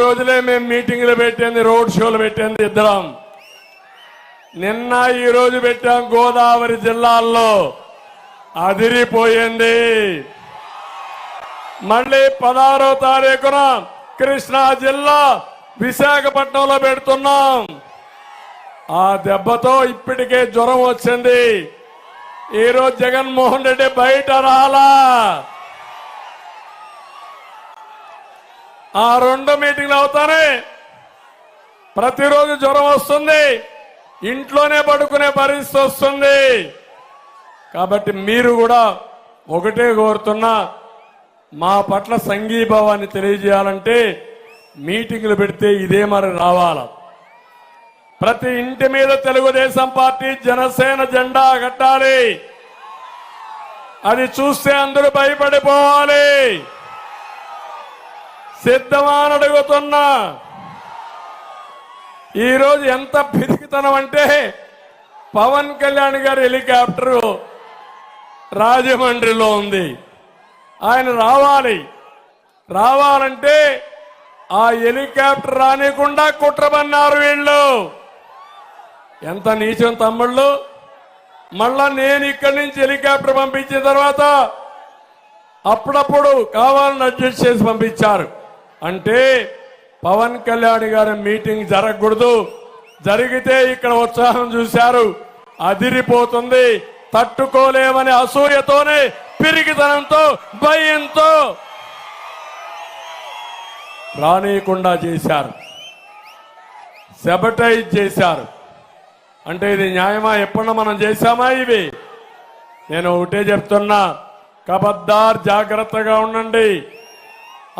రోజులే మేము మీటింగ్లు పెట్టింది, రోడ్ షోలు పెట్టింది ఇద్దరం. నిన్న ఈ రోజు పెట్టాం గోదావరి జిల్లాల్లో, అదిరిపోయింది. మళ్ళీ 16వ తారీఖున కృష్ణా జిల్లా విశాఖపట్నంలో పెడుతున్నాం. ఆ దెబ్బతో ఇప్పటికే జ్వరం వచ్చింది. ఈరోజు జగన్మోహన్ రెడ్డి బయట రాలా. ఆ 2 మీటింగ్లు అవుతానే ప్రతిరోజు జ్వరం వస్తుంది, ఇంట్లోనే పడుకునే పరిస్థితి వస్తుంది. కాబట్టి మీరు కూడా ఒకటే కోరుతున్నా, మా పట్ల సంఘీభావాన్ని తెలియజేయాలంటే మీటింగ్లు పెడితే ఇదే మరి రావాల. ప్రతి ఇంటి మీద తెలుగుదేశం పార్టీ జనసేన జెండా కట్టాలి. అది చూస్తే అందరూ భయపడిపోవాలి. సిద్ధమా అని అడుగుతున్నా. ఈరోజు ఎంత పిరికితనం అంటే, పవన్ కళ్యాణ్ గారి హెలికాప్టరు రాజమండ్రిలో ఉంది. ఆయన రావాలంటే ఆ హెలికాప్టర్ రానికుండా కుట్రబన్నారు వీళ్ళు. ఎంత నీచం తమ్ముళ్ళు. మళ్ళా నేను ఇక్కడి నుంచి హెలికాప్టర్ పంపించిన తర్వాత అప్పుడప్పుడు కావాలని అడ్జస్ట్ చేసి పంపించారు. అంటే పవన్ కళ్యాణ్ గారి మీటింగ్ జరగకూడదు, జరిగితే ఇక్కడ ఉత్సాహం చూశారు, అదిరిపోతుంది, తట్టుకోలేమని అసూయతోనే, పిరికితనంతో, భయంతో రానీయకుండా చేశారు, సెబటైజ్ చేశారు. అంటే ఇది న్యాయమా? ఎప్పుడన్నా మనం చేశామా ఇవి? నేను ఒకటే చెప్తున్నా, కబద్దార్ జాగ్రత్తగా ఉండండి.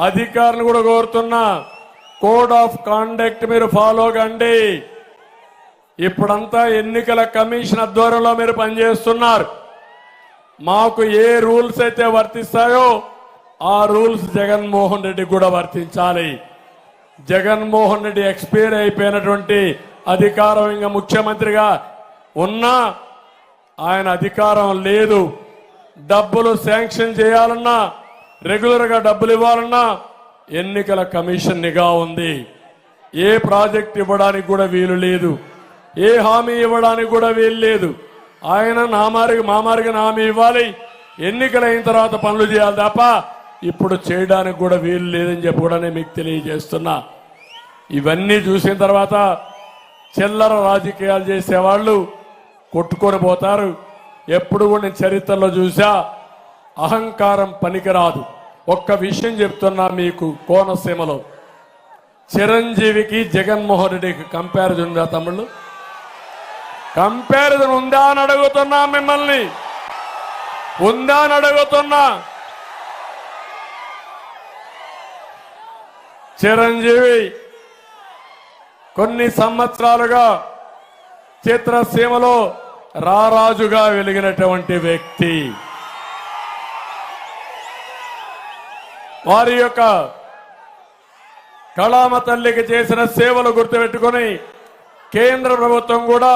అధికారులు కూడా కోరుతున్నా, కోడ్ ఆఫ్ కాండక్ట్ మీరు ఫాలో కండి. ఇప్పుడంతా ఎన్నికల కమిషన్ ఆధ్వర్యంలో మీరు పనిచేస్తున్నారు. మాకు ఏ రూల్స్ అయితే వర్తిస్తాయో ఆ రూల్స్ జగన్మోహన్ రెడ్డి కూడా వర్తించాలి. జగన్మోహన్ రెడ్డి ఎక్స్పైర్ అయిపోయినటువంటి అధికారం ఇంకా ముఖ్యమంత్రిగా ఉన్నా ఆయన అధికారం లేదు. డబ్బులు శాంక్షన్ చేయాలన్నా, రెగ్యులర్ గా డబ్బులు ఇవ్వాలన్నా ఎన్నికల కమిషన్ నిఘా ఉంది. ఏ ప్రాజెక్ట్ ఇవ్వడానికి కూడా వీలు లేదు, ఏ హామీ ఇవ్వడానికి కూడా వీలు లేదు. ఆయన మామారిగా హామీ ఇవ్వాలి, ఎన్నికలు అయిన తర్వాత పనులు చేయాలి తప్ప ఇప్పుడు చేయడానికి కూడా వీలు లేదని చెప్పి కూడా నేను మీకు తెలియజేస్తున్నా. ఇవన్నీ చూసిన తర్వాత చిల్లర రాజకీయాలు చేసేవాళ్ళు కొట్టుకొని పోతారు. ఎప్పుడు కూడా నేను చరిత్రలో చూసా, అహంకారం పనికిరాదు. ఒక్క విషయం చెప్తున్నా మీకు, కోనసీమలో చిరంజీవికి జగన్మోహన్ రెడ్డికి కంపారిజన్ ఉందా తమ్ముళ్ళు? కంపారిజన్ ఉందా అని అడుగుతున్నా మిమ్మల్ని, ఉందా అని అడుగుతున్నా. చిరంజీవి కొన్ని సంవత్సరాలుగా చిత్రసీమలో రారాజుగా వెలిగినటువంటి వ్యక్తి. వారి యొక్క కళామ తల్లికి చేసిన సేవలు గుర్తుపెట్టుకుని కేంద్ర ప్రభుత్వం కూడా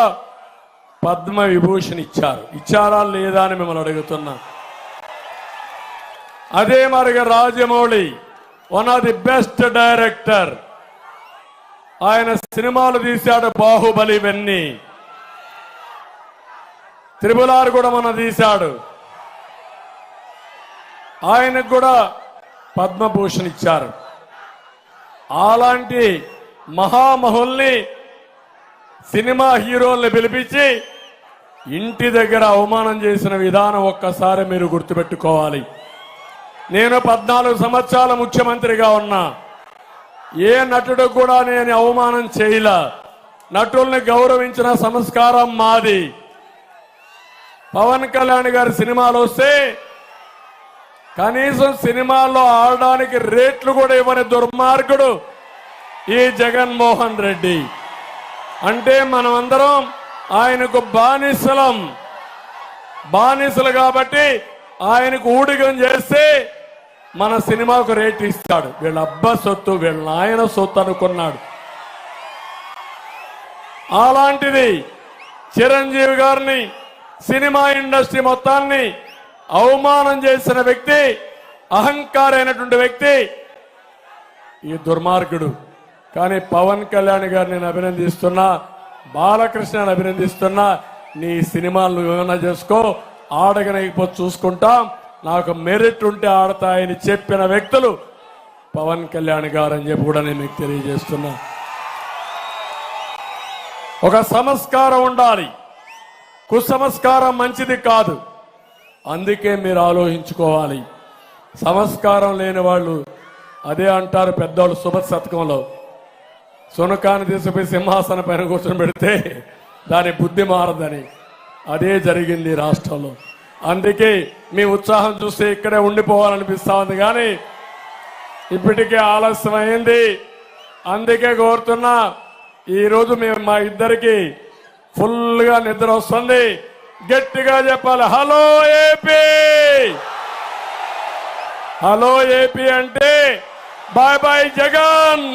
పద్మ విభూషణ్ ఇచ్చారా లేదా అని మిమ్మల్ని అడుగుతున్నా. అదే మరిగా Rajamouli one of the best director. ఆయన సినిమాలు తీశాడు, బాహుబలి, ఇవన్నీ. త్రిబుల్-ఆర్ కూడా మన తీశాడు. ఆయనకు కూడా పద్మభూషణ్ ఇచ్చారు. అలాంటి మహామహుల్ని, సినిమా హీరోల్ని పిలిపించి ఇంటి దగ్గర అవమానం చేసిన విధానం ఒక్కసారి మీరు గుర్తుపెట్టుకోవాలి. నేను 14 సంవత్సరాల ముఖ్యమంత్రిగా ఉన్నా, ఏ నటుడు కూడా నేను అవమానం చేయలా. నటుల్ని గౌరవించిన సంస్కారం మాది. పవన్ కళ్యాణ్ గారి సినిమాలు వస్తే కనీసం సినిమాల్లో ఆడడానికి రేట్లు కూడా ఇవ్వని దుర్మార్గుడు ఈ జగన్మోహన్ రెడ్డి. అంటే మనమందరం ఆయనకు బానిసలు కాబట్టి ఆయనకు ఊడిగం చేస్తే మన సినిమాకు రేట్ ఇస్తాడు. వీళ్ళ అబ్బా సొత్తు, వీళ్ళ నాయన సొత్తు అనుకున్నాడు. అలాంటిది చిరంజీవి గారిని, సినిమా ఇండస్ట్రీ మొత్తాన్ని అవమానం చేసిన వ్యక్తి, అహంకారైనటువంటి వ్యక్తి ఈ దుర్మార్గుడు. కానీ పవన్ కళ్యాణ్ గారు నేను అభినందిస్తున్నా, బాలకృష్ణని అభినందిస్తున్నా. నీ సినిమాలు ఏమైనా చేసుకో, ఆడగనకపోతే చూసుకుంటాం, నాకు మెరిట్ ఉంటే ఆడతాయని చెప్పిన వ్యక్తులు పవన్ కళ్యాణ్ గారు అని చెప్పి కూడా నేను మీకు తెలియజేస్తున్నా. ఒక సంస్కారం ఉండాలి, కుసంస్కారం మంచిది కాదు. అందుకే మీరు ఆలోచించుకోవాలి. సంస్కారం లేని వాళ్ళు అదే అంటారు పెద్దవాళ్ళు సుభద్ శతకంలో, సునకాన్ని తీసుకుపోయి సింహాసన పైన కూర్చొని పెడితే దాని బుద్ధి మారదని. అదే జరిగింది రాష్ట్రంలో. అందుకే మీ ఉత్సాహం చూస్తే ఇక్కడే ఉండిపోవాలనిపిస్తా ఉంది, కానీ ఇప్పటికే ఆలస్యం అయింది. అందుకే కోరుతున్నా, ఈరోజు మేము మా ఇద్దరికి ఫుల్గా నిద్ర వస్తుంది. గట్టిగా చెప్పాలి, హలో ఏపీ. హలో ఏపీ అంటే బాయ్ బాయ్ జగన్.